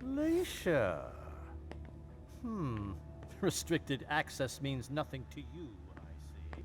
Leisha. Restricted access means nothing to you, I see.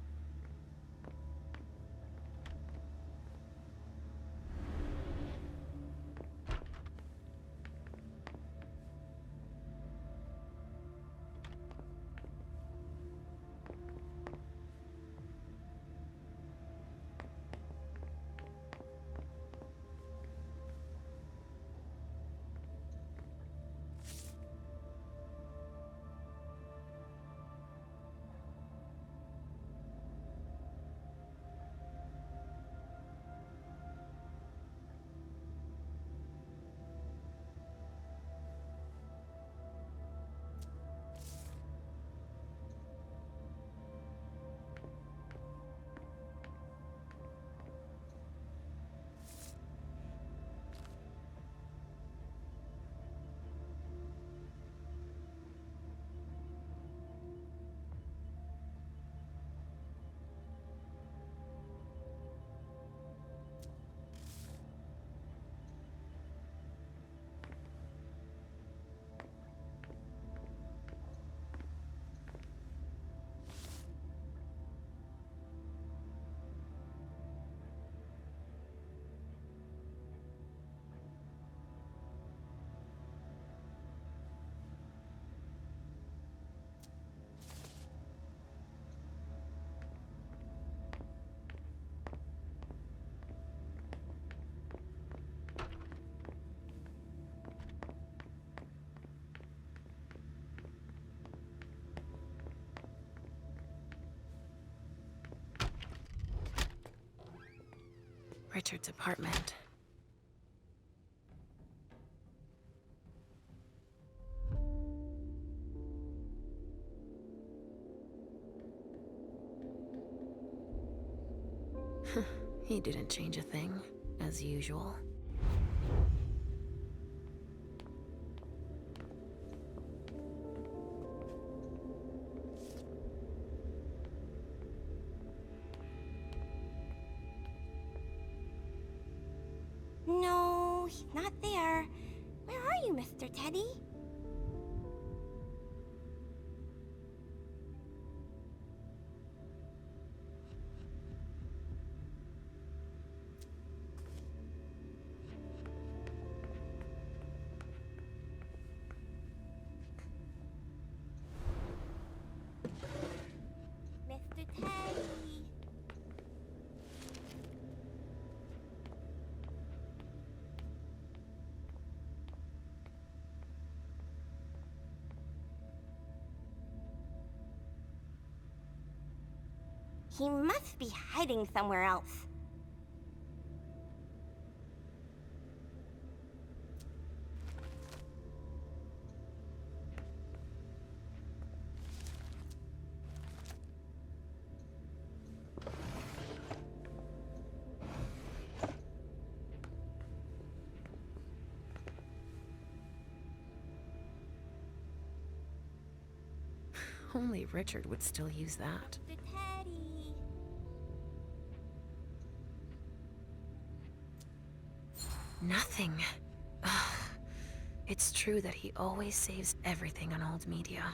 Richard's apartment. He didn't change a thing, as usual. No, he's not there. Where are you, Mr. Teddy? Mr. Teddy. He must be hiding somewhere else. Only Richard would still use that. Mr. Teddy. Nothing. Ugh. It's true that he always saves everything on old media.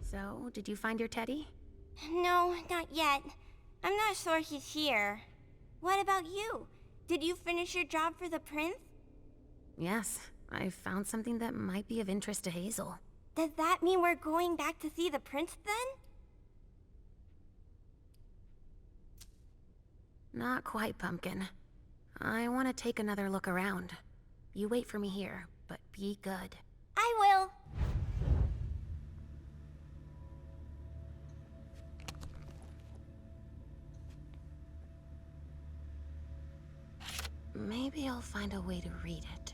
So, did you find your teddy? No, not yet. I'm not sure he's here. What about you? Did you finish your job for the prince? Yes, I found something that might be of interest to Hazel. Does that mean we're going back to see the prince then? Not quite, Pumpkin. I want to take another look around. You wait for me here, but be good. I will. Maybe I'll find a way to read it.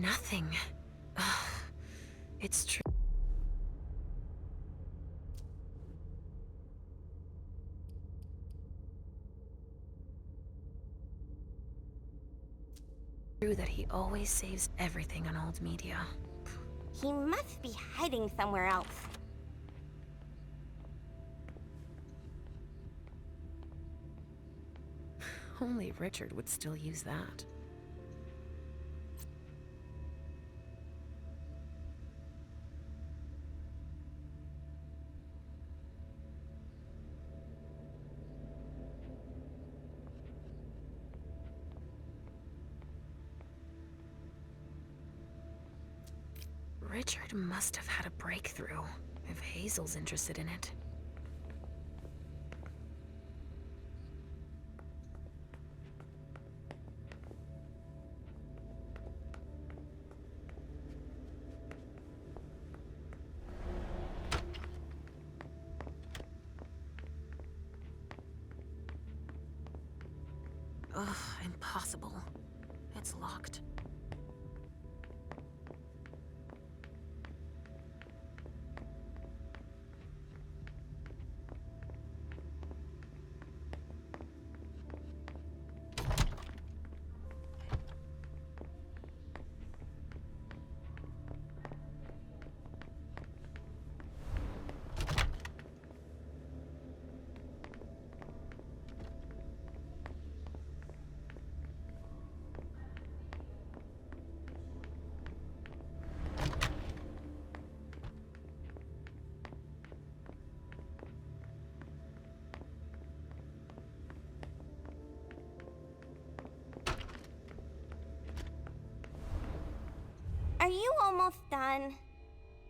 Nothing. Ugh. It's true. True that he always saves everything on old media. He must be hiding somewhere else. Only Richard would still use that. Richard must have had a breakthrough, if Hazel's interested in it. Ugh, impossible. It's locked. Are you almost done?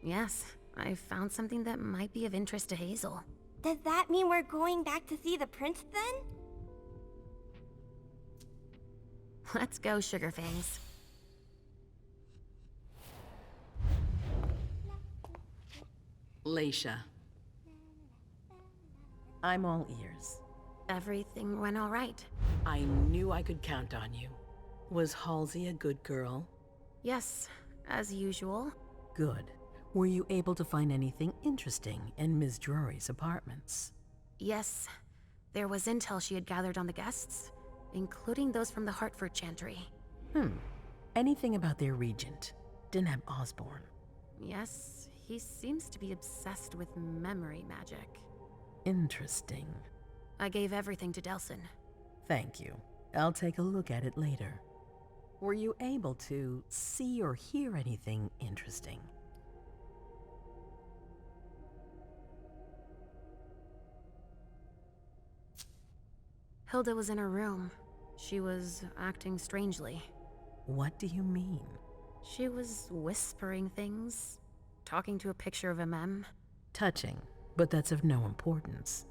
Yes, I found something that might be of interest to Hazel. Does that mean we're going back to see the prince then? Let's go, Sugarfangs. Leisha. I'm all ears. Everything went all right. I knew I could count on you. Was Halsey a good girl? Yes, as usual. Good. Were you able to find anything interesting in Ms. Drury's apartments? Yes, there was intel she had gathered on the guests, including those from the Hartford Chantry. Anything about their regent, Deneb Osborne? Yes, he seems to be obsessed with memory magic. Interesting. I gave everything to Delsin. Thank you. I'll take a look at it later. Were you able to see or hear anything interesting? Hilda was in her room. She was acting strangely. What do you mean? She was whispering things, talking to a picture of a mem. Touching, but that's of no importance.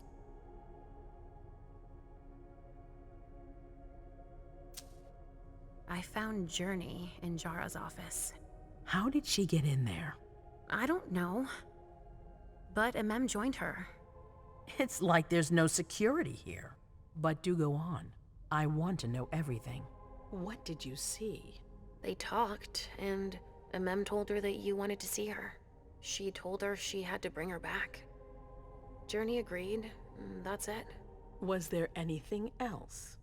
I found Journey in Jara's office. How did she get in there? I don't know. But a mem joined her. It's like there's no security here. But do go on. I want to know everything. What did you see? They talked, and a mem told her that you wanted to see her. She told her she had to bring her back. Journey agreed. That's it. Was there anything else?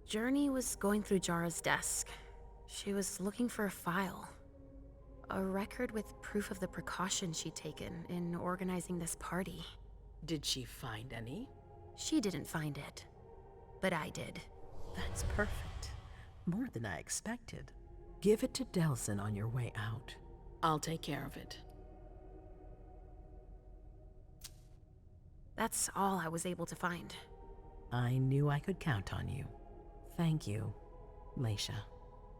Journey was going through Jara's desk. She was looking for a file. A record with proof of the precautions she'd taken in organizing this party. Did she find any? She didn't find it, but I did. That's perfect. More than I expected. Give it to Delsin on your way out. I'll take care of it. That's all I was able to find. I knew I could count on you. Thank you, Leisha.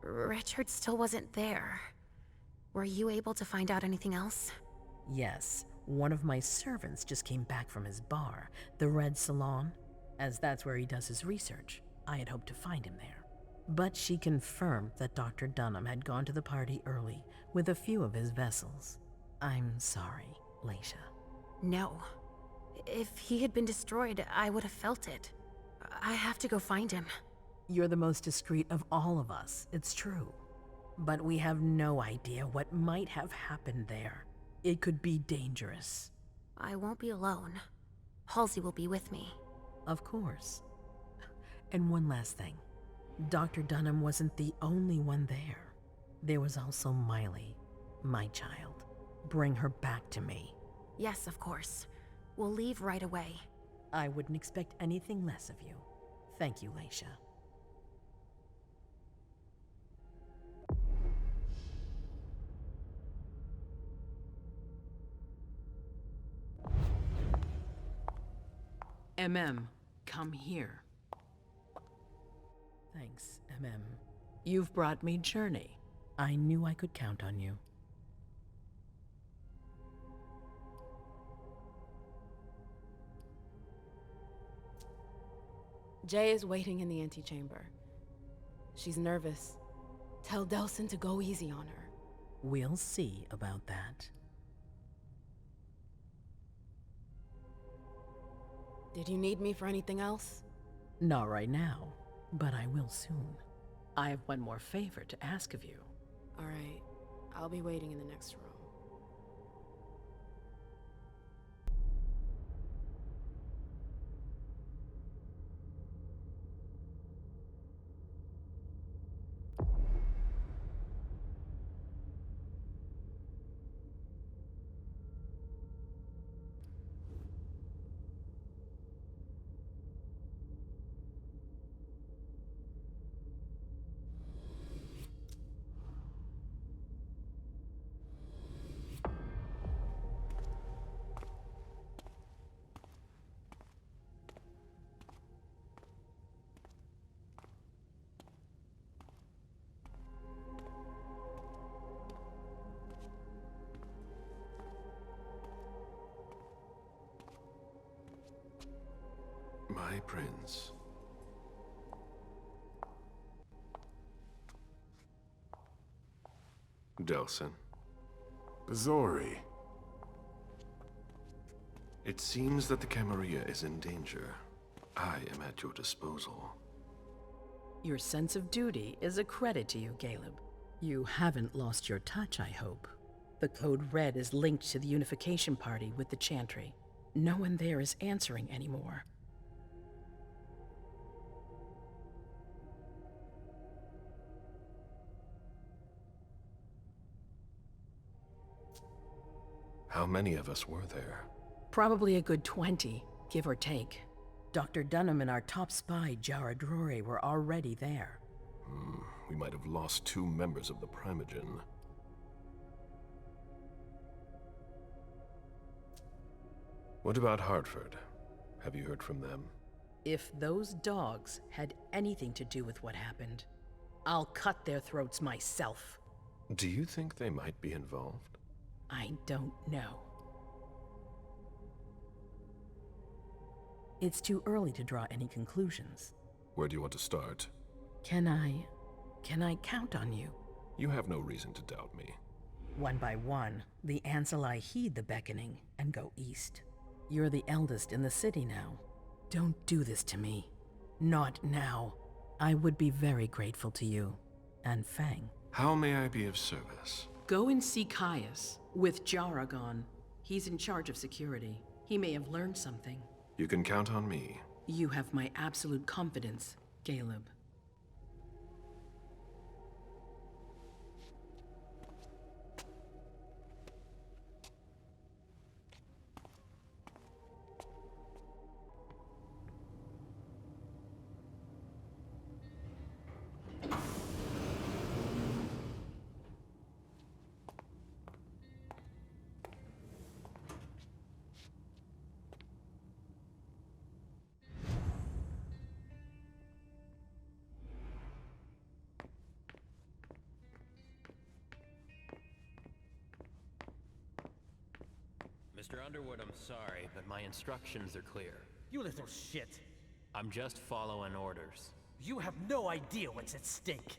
Richard still wasn't there. Were you able to find out anything else? Yes, one of my servants just came back from his bar, the Red Salon, as that's where he does his research. I had hoped to find him there. But she confirmed that Dr. Dunham had gone to the party early with a few of his vessels. I'm sorry, Leisha. No. If he had been destroyed, I would have felt it. I have to go find him. You're the most discreet of all of us, it's true. But we have no idea what might have happened there. It could be dangerous. I won't be alone. Halsey will be with me. Of course. And one last thing. Dr. Dunham wasn't the only one there. There was also Miley, my child. Bring her back to me. Yes, of course. We'll leave right away. I wouldn't expect anything less of you. Thank you, Leisha. Come here. Thanks, You've brought me Journey. I knew I could count on you. Jay is waiting in the antechamber. She's nervous. Tell Delsin to go easy on her. We'll see about that. Did you need me for anything else? Not right now, but I will soon. I have one more favor to ask of you. All right. I'll be waiting in the next room. My prince. Delsin. Zori. It seems that the Camarilla is in danger. I am at your disposal. Your sense of duty is a credit to you, Caleb. You haven't lost your touch, I hope. The Code Red is linked to the Unification Party with the Chantry. No one there is answering anymore. How many of us were there? Probably a good 20, give or take. Dr. Dunham and our top spy, Jara Drore, were already there. We might have lost 2 members of the Primogen. What about Hartford? Have you heard from them? If those dogs had anything to do with what happened, I'll cut their throats myself. Do you think they might be involved? I don't know. It's too early to draw any conclusions. Where do you want to start? Can I count on you? You have no reason to doubt me. One by one, the Ancillai heed the beckoning and go east. You're the eldest in the city now. Don't do this to me. Not now. I would be very grateful to you. And Fang. How may I be of service? Go and see Caius with Jaragon. He's in charge of security. He may have learned something. You can count on me. You have my absolute confidence, Caleb. Mr. Underwood, I'm sorry, but my instructions are clear. You little shit. I'm just following orders. You have no idea what's at stake.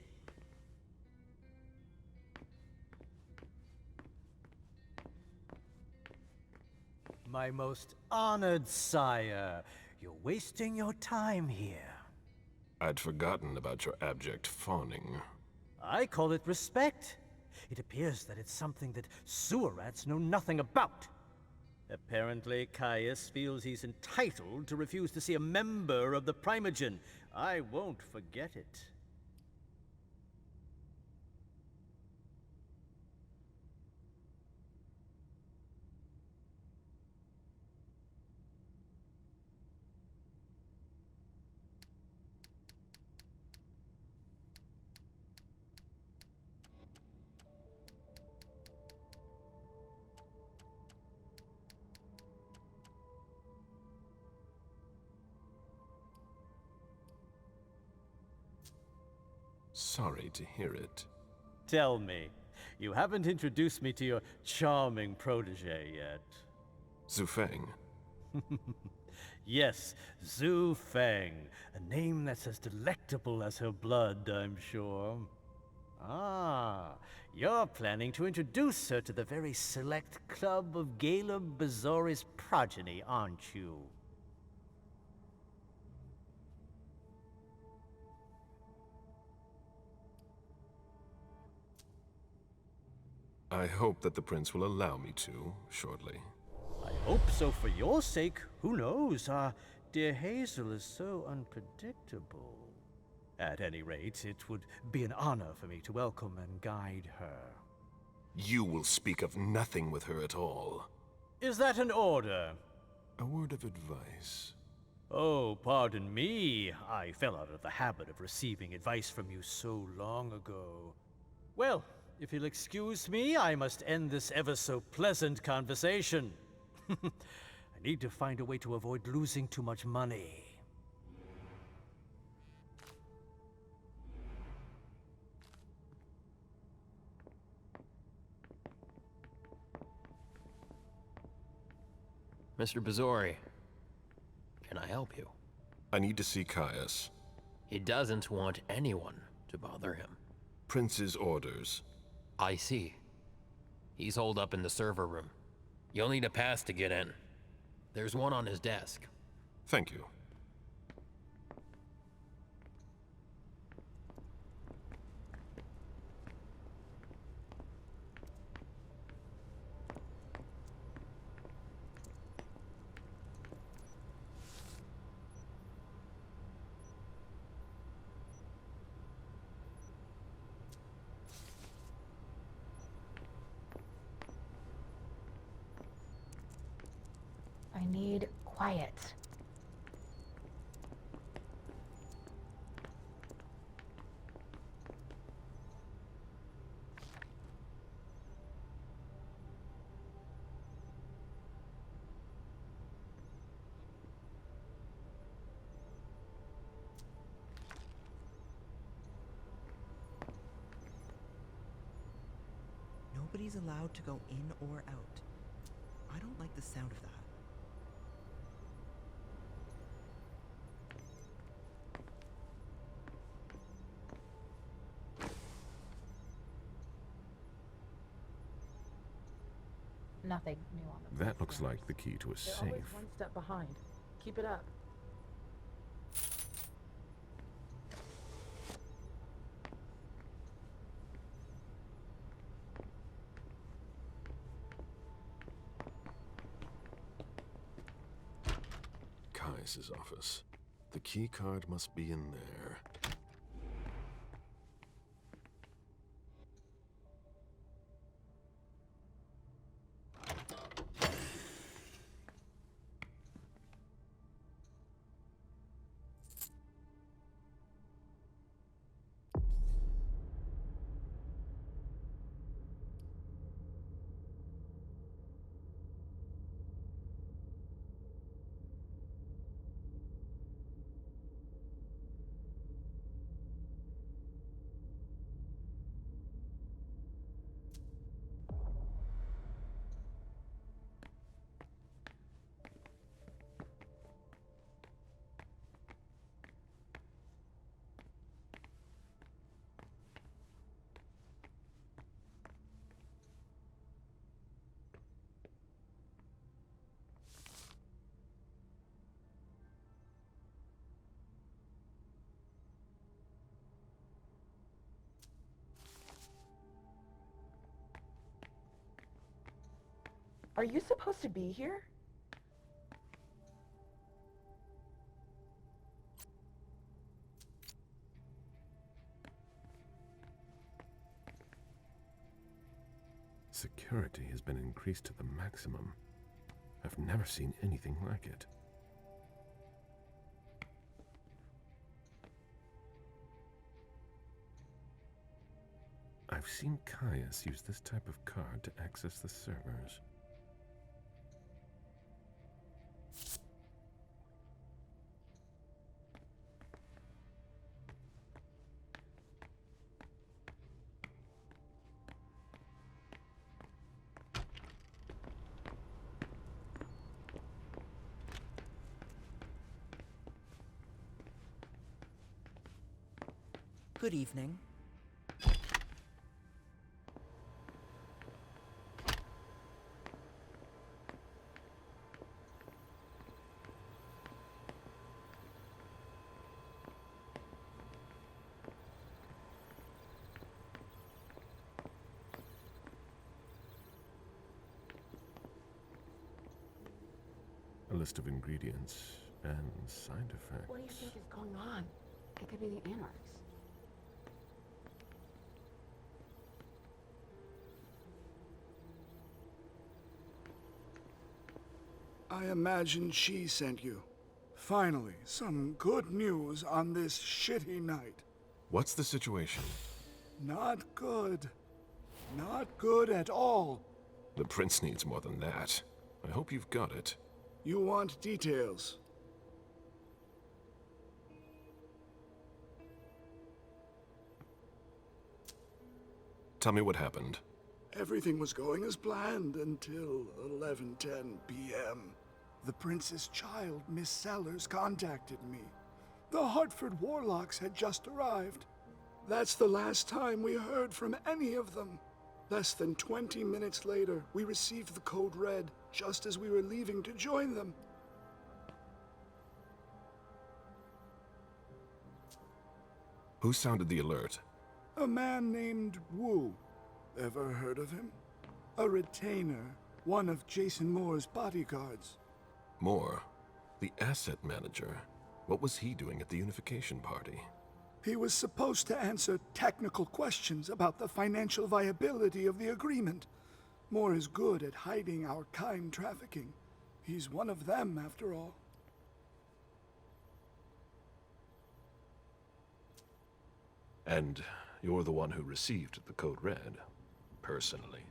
My most honored sire, You're wasting your time here. I'd forgotten about your abject fawning. I call it respect. It appears that it's something that sewer rats know nothing about. Apparently, Caius feels he's entitled to refuse to see a member of the Primogen. I won't forget it. Sorry to hear it. Tell me, you haven't introduced me to your charming protege yet. Zufeng. Yes, Zhu Feng, a name that's as delectable as her blood, I'm sure. Ah, you're planning to introduce her to the very select club of Gala Bazori's progeny, aren't you? I hope that the prince will allow me to, shortly. I hope so for your sake. Who knows? Dear Hazel is so unpredictable. At any rate, it would be an honor for me to welcome and guide her. You will speak of nothing with her at all. Is that an order? A word of advice. Oh, pardon me. I fell out of the habit of receiving advice from you so long ago. Well, if you'll excuse me, I must end this ever-so-pleasant conversation. I need to find a way to avoid losing too much money. Mr. Bazori, can I help you? I need to see Caius. He doesn't want anyone to bother him. Prince's orders. I see. He's holed up in the server room. You'll need a pass to get in. There's one on his desk. Thank you. I need quiet. Nobody's allowed to go in or out. I don't like the sound of that. Nothing new on the That looks like the key to a They're always safe. one step behind. Keep it up. Caius's office. The key card must be in there. Are you supposed to be here? Security has been increased to the maximum. I've never seen anything like it. I've seen Caius use this type of card to access the servers. Good evening. A list of ingredients and side effects. What do you think is going on? It could be the Anarchs. I imagine she sent you. Finally, some good news on this shitty night. What's the situation? Not good. Not good at all. The prince needs more than that. I hope you've got it. You want details. Tell me what happened. Everything was going as planned until 11:10 p.m. The prince's child, Miss Sellers, contacted me. The Hartford Warlocks had just arrived. That's the last time we heard from any of them. Less than 20 minutes later, we received the code red, just as we were leaving to join them. Who sounded the alert? A man named Wu. Ever heard of him? A retainer, one of Jason Moore's bodyguards. Moore, the asset manager. What was he doing at the unification party? He was supposed to answer technical questions about the financial viability of the agreement. Moore is good at hiding our kind trafficking. He's one of them, after all. And you're the one who received the code red, personally.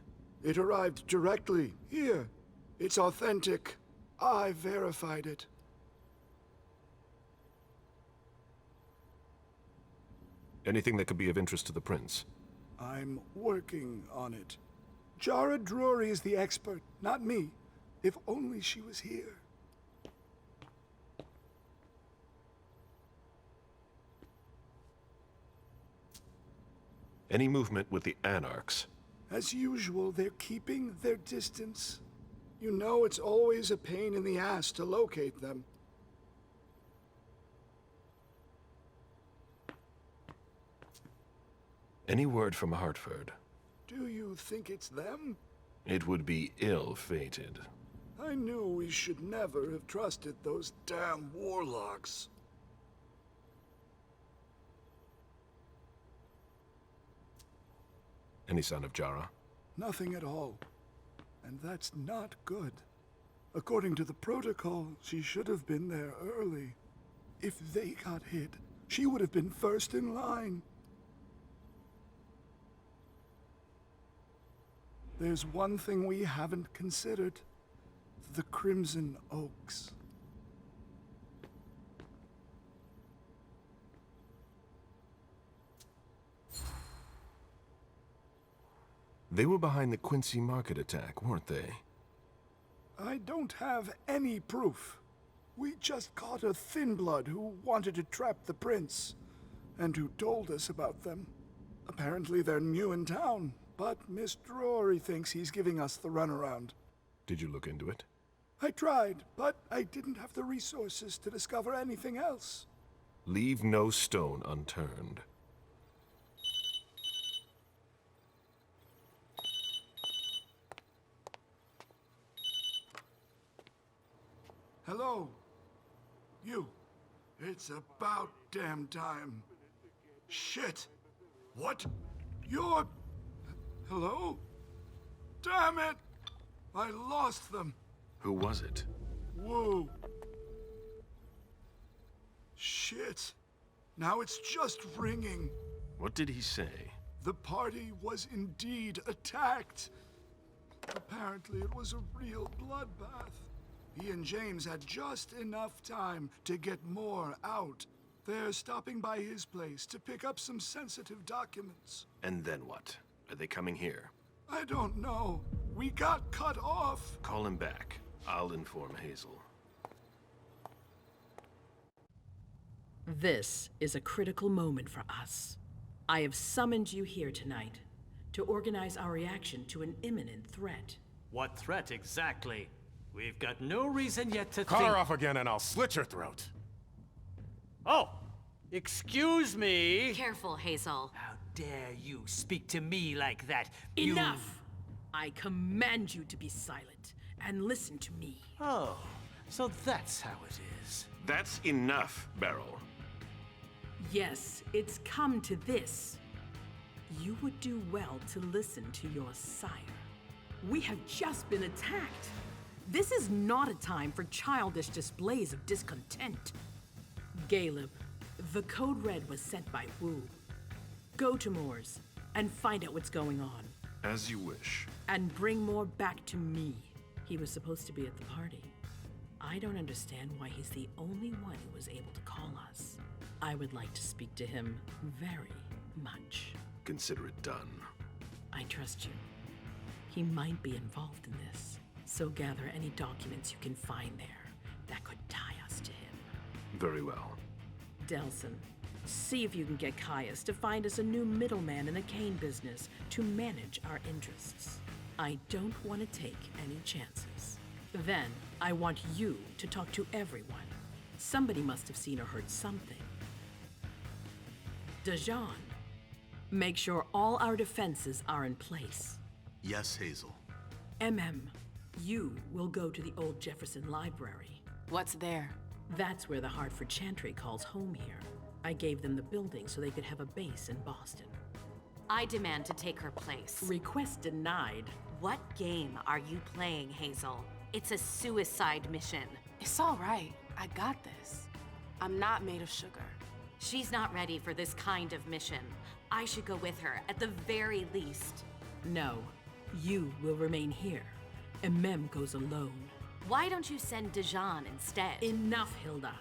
It arrived directly, here. It's authentic. I verified it. Anything that could be of interest to the prince? I'm working on it. Jara Drury is the expert, not me. If only she was here. Any movement with the Anarchs? As usual, they're keeping their distance. You know it's always a pain in the ass to locate them. Any word from Hartford? Do you think it's them? It would be ill-fated. I knew we should never have trusted those damn warlocks. Any sign of Jara? Nothing at all. And that's not good. According to the protocol, she should have been there early. If they got hit, she would have been first in line. There's one thing we haven't considered. The Crimson Oaks. They were behind the Quincy Market attack, weren't they? I don't have any proof. We just caught a thin blood who wanted to trap the prince, and who told us about them. Apparently they're new in town, but Miss Drury thinks he's giving us the runaround. Did you look into it? I tried, but I didn't have the resources to discover anything else. Leave no stone unturned. Hello? You. It's about damn time. Shit. What? You're... Hello? Damn it! I lost them. Who was it? Whoa. Shit. Now it's just ringing. What did he say? The party was indeed attacked. Apparently it was a real bloodbath. He and James had just enough time to get more out. They're stopping by his place to pick up some sensitive documents. And then what? Are they coming here? I don't know. We got cut off. Call him back. I'll inform Hazel. This is a critical moment for us. I have summoned you here tonight to organize our reaction to an imminent threat. What threat exactly? We've got no reason yet to Call think... her off again and I'll slit your throat. Oh! Excuse me! Careful, Hazel. How dare you speak to me like that? Enough! I command you to be silent and listen to me. Oh, so that's how it is. That's enough, Beryl. Yes, it's come to this. You would do well to listen to your sire. We have just been attacked. This is not a time for childish displays of discontent. Caleb, the code red was sent by Wu. Go to Moore's and find out what's going on. As you wish. And bring Moore back to me. He was supposed to be at the party. I don't understand why he's the only one who was able to call us. I would like to speak to him very much. Consider it done. I trust you. He might be involved in this, so gather any documents you can find there that could tie us to him. Very well. Delson, see if you can get Caius to find us a new middleman in the cane business to manage our interests. I don't want to take any chances. Then, I want you to talk to everyone. Somebody must have seen or heard something. Dajan, make sure all our defenses are in place. Yes, Hazel. You will go to the old Jefferson Library. What's there? That's where the Hartford Chantry calls home here. I gave them the building so they could have a base in Boston. I demand to take her place. Request denied. What game are you playing, Hazel? It's a suicide mission. It's all right. I got this. I'm not made of sugar. She's not ready for this kind of mission. I should go with her, at the very least. No, you will remain here. Goes alone. Why don't you send Dajan instead? Enough, Hilda.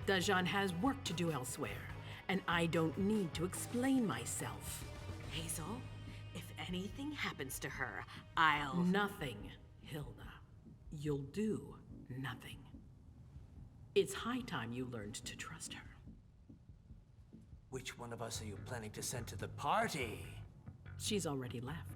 Dajan has work to do elsewhere, and I don't need to explain myself. Hazel, if anything happens to her, I'll... Nothing, Hilda. You'll do nothing. It's high time you learned to trust her. Which one of us are you planning to send to the party? She's already left.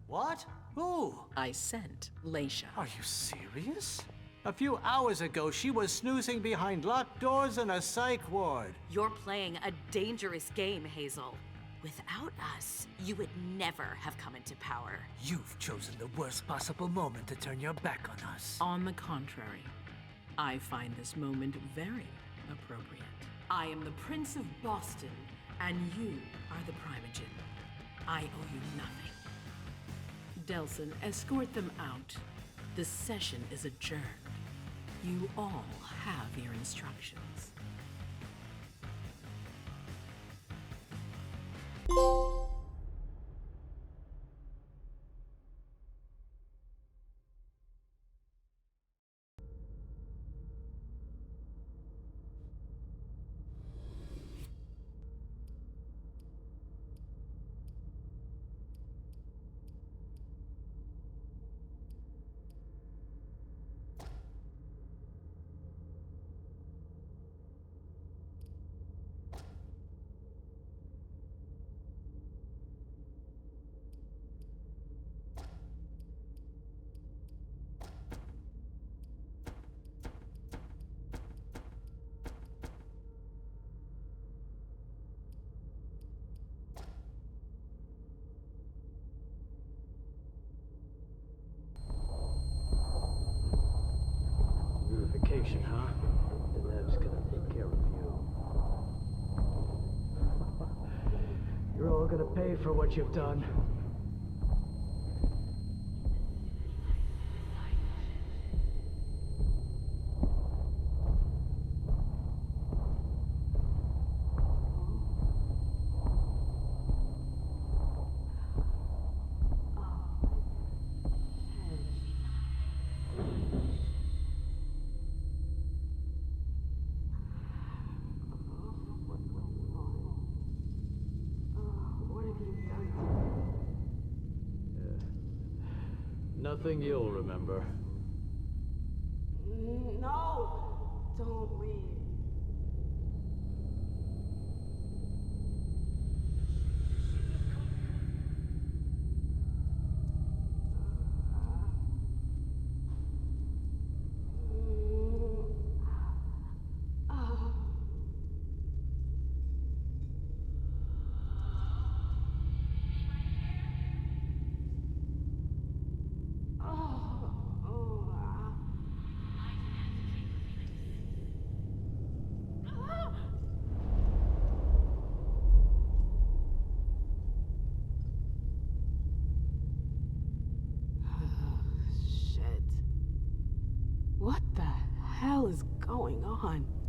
What? Who? I sent Leisha. Are you serious? A few hours ago, she was snoozing behind locked doors in a psych ward. You're playing a dangerous game, Hazel. Without us, you would never have come into power. You've chosen the worst possible moment to turn your back on us. On the contrary, I find this moment very appropriate. I am the Prince of Boston, and you are the Primogen. I owe you nothing. Delson, escort them out. The session is adjourned. You all have your instructions. gonna pay for what you've done. Nothing you'll remember. No! Don't leave. Shit. What the hell is going on?